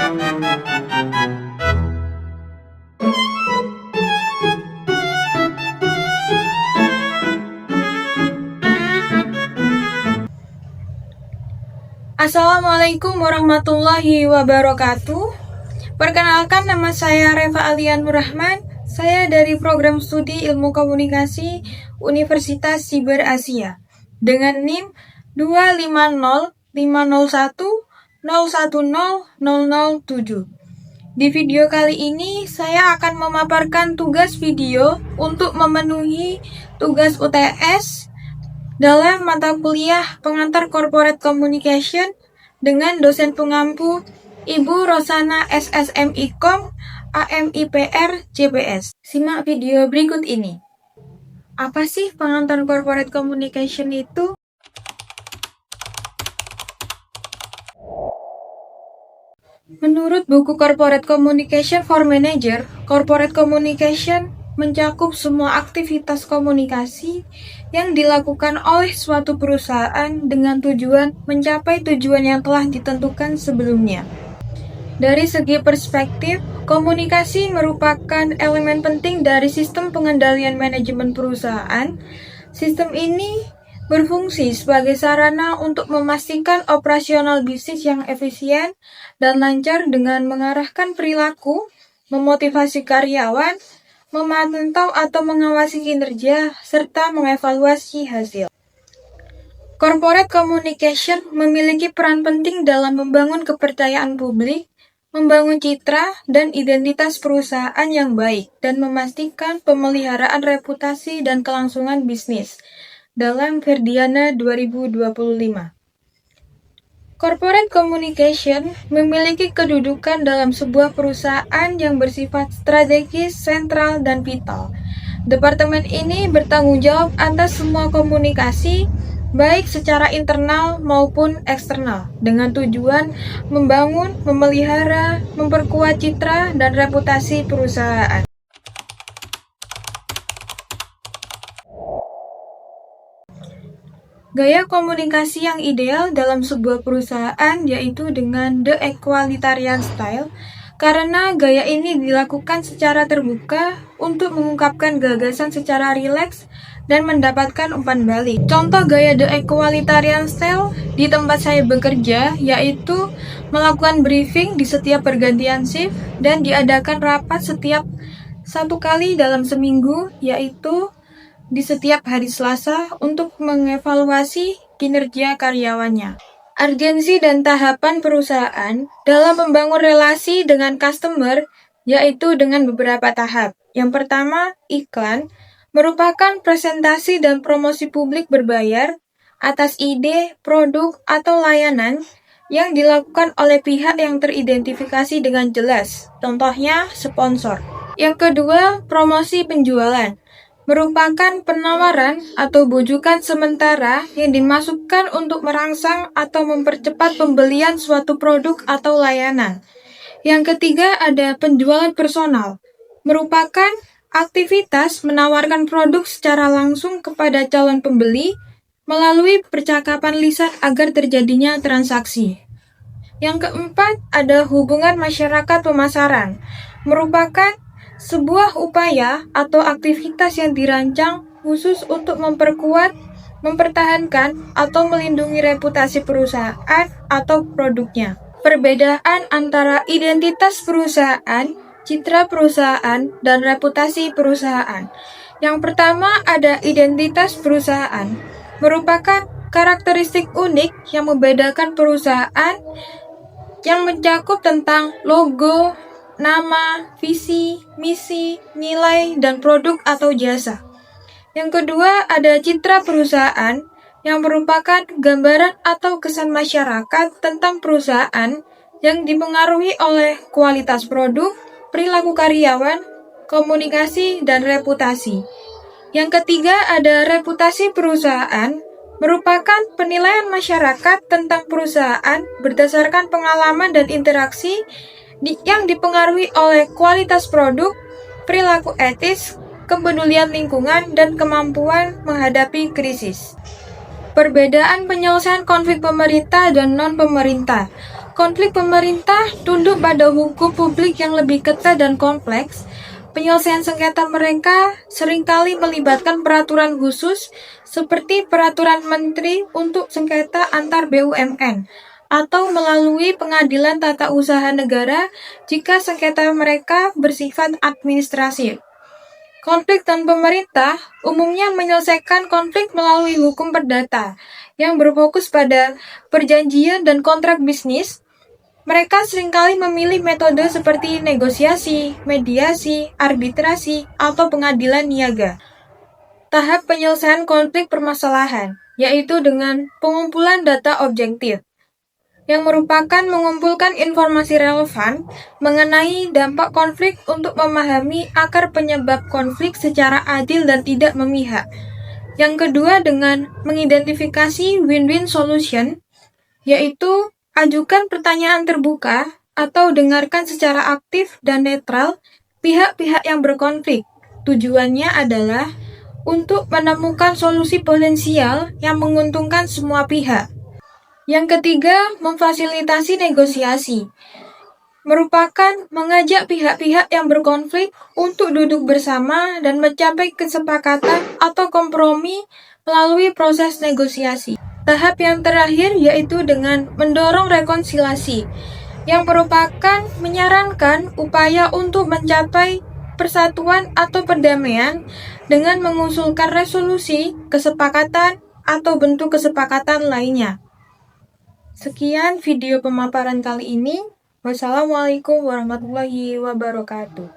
Assalamualaikum warahmatullahi wabarakatuh. Perkenalkan, nama saya Reva Alian Nurrahman. Saya dari program studi Ilmu Komunikasi Universitas Siber Asia dengan NIM 25050101007. Di video kali ini saya akan memaparkan tugas video untuk memenuhi tugas UTS dalam mata kuliah Pengantar Corporate Communication dengan dosen pengampu Ibu Rosana SSMIKOM AMIPR JPS. Simak video berikut ini. Apa sih pengantar corporate communication itu? Menurut buku Corporate Communication for Manager, corporate communication mencakup semua aktivitas komunikasi yang dilakukan oleh suatu perusahaan dengan tujuan mencapai tujuan yang telah ditentukan sebelumnya. Dari segi perspektif, komunikasi merupakan elemen penting dari sistem pengendalian manajemen perusahaan. Sistem ini berfungsi sebagai sarana untuk memastikan operasional bisnis yang efisien dan lancar dengan mengarahkan perilaku, memotivasi karyawan, memantau atau mengawasi kinerja, serta mengevaluasi hasil. Corporate communication memiliki peran penting dalam membangun kepercayaan publik, membangun citra dan identitas perusahaan yang baik, dan memastikan pemeliharaan reputasi dan kelangsungan bisnis. Dalam Verdiana 2025. Corporate communication memiliki kedudukan dalam sebuah perusahaan yang bersifat strategis, sentral, dan vital. Departemen ini bertanggung jawab atas semua komunikasi, baik secara internal maupun eksternal, dengan tujuan membangun, memelihara, memperkuat citra dan reputasi perusahaan. Gaya komunikasi yang ideal dalam sebuah perusahaan yaitu dengan the equalitarian style, karena gaya ini dilakukan secara terbuka untuk mengungkapkan gagasan secara rileks dan mendapatkan umpan balik. Contoh gaya the equalitarian style di tempat saya bekerja yaitu melakukan briefing di setiap pergantian shift dan diadakan rapat setiap 1 kali dalam seminggu, yaitu di setiap hari Selasa untuk mengevaluasi kinerja karyawannya. Urgensi dan tahapan perusahaan dalam membangun relasi dengan customer yaitu dengan beberapa tahap. Yang pertama, iklan merupakan presentasi dan promosi publik berbayar atas ide, produk, atau layanan yang dilakukan oleh pihak yang teridentifikasi dengan jelas. Contohnya, sponsor. Yang kedua, promosi penjualan merupakan penawaran atau bujukan sementara yang dimasukkan untuk merangsang atau mempercepat pembelian suatu produk atau layanan. Yang ketiga ada penjualan personal, merupakan aktivitas menawarkan produk secara langsung kepada calon pembeli melalui percakapan lisan agar terjadinya transaksi. Yang keempat ada hubungan masyarakat pemasaran, merupakan sebuah upaya atau aktivitas yang dirancang khusus untuk memperkuat, mempertahankan, atau melindungi reputasi perusahaan atau produknya. Perbedaan antara identitas perusahaan, citra perusahaan, dan reputasi perusahaan. Yang pertama ada identitas perusahaan, merupakan karakteristik unik yang membedakan perusahaan yang mencakup tentang logo, nama, visi, misi, nilai, dan produk atau jasa. Yang kedua ada citra perusahaan yang merupakan gambaran atau kesan masyarakat tentang perusahaan yang dipengaruhi oleh kualitas produk, perilaku karyawan, komunikasi, dan reputasi. Yang ketiga ada reputasi perusahaan, merupakan penilaian masyarakat tentang perusahaan berdasarkan pengalaman dan interaksi yang dipengaruhi oleh kualitas produk, perilaku etis, kepedulian lingkungan, dan kemampuan menghadapi krisis. Perbedaan penyelesaian konflik pemerintah dan non-pemerintah. Konflik pemerintah tunduk pada hukum publik yang lebih ketat dan kompleks. Penyelesaian sengketa mereka seringkali melibatkan peraturan khusus seperti peraturan menteri untuk sengketa antar BUMN atau melalui pengadilan tata usaha negara jika sengketa mereka bersifat administratif. Konflik dan pemerintah umumnya menyelesaikan konflik melalui hukum perdata yang berfokus pada perjanjian dan kontrak bisnis. Mereka seringkali memilih metode seperti negosiasi, mediasi, arbitrasi, atau pengadilan niaga. Tahap penyelesaian konflik permasalahan, yaitu dengan pengumpulan data objektif, yang merupakan mengumpulkan informasi relevan mengenai dampak konflik untuk memahami akar penyebab konflik secara adil dan tidak memihak. Yang kedua dengan mengidentifikasi win-win solution, yaitu ajukan pertanyaan terbuka atau dengarkan secara aktif dan netral pihak-pihak yang berkonflik. Tujuannya adalah untuk menemukan solusi potensial yang menguntungkan semua pihak. Yang ketiga, memfasilitasi negosiasi. Merupakan mengajak pihak-pihak yang berkonflik untuk duduk bersama dan mencapai kesepakatan atau kompromi melalui proses negosiasi. Tahap yang terakhir yaitu dengan mendorong rekonsiliasi, yang merupakan menyarankan upaya untuk mencapai persatuan atau perdamaian dengan mengusulkan resolusi, kesepakatan, atau bentuk kesepakatan lainnya. Sekian video pemaparan kali ini. Wassalamualaikum warahmatullahi wabarakatuh.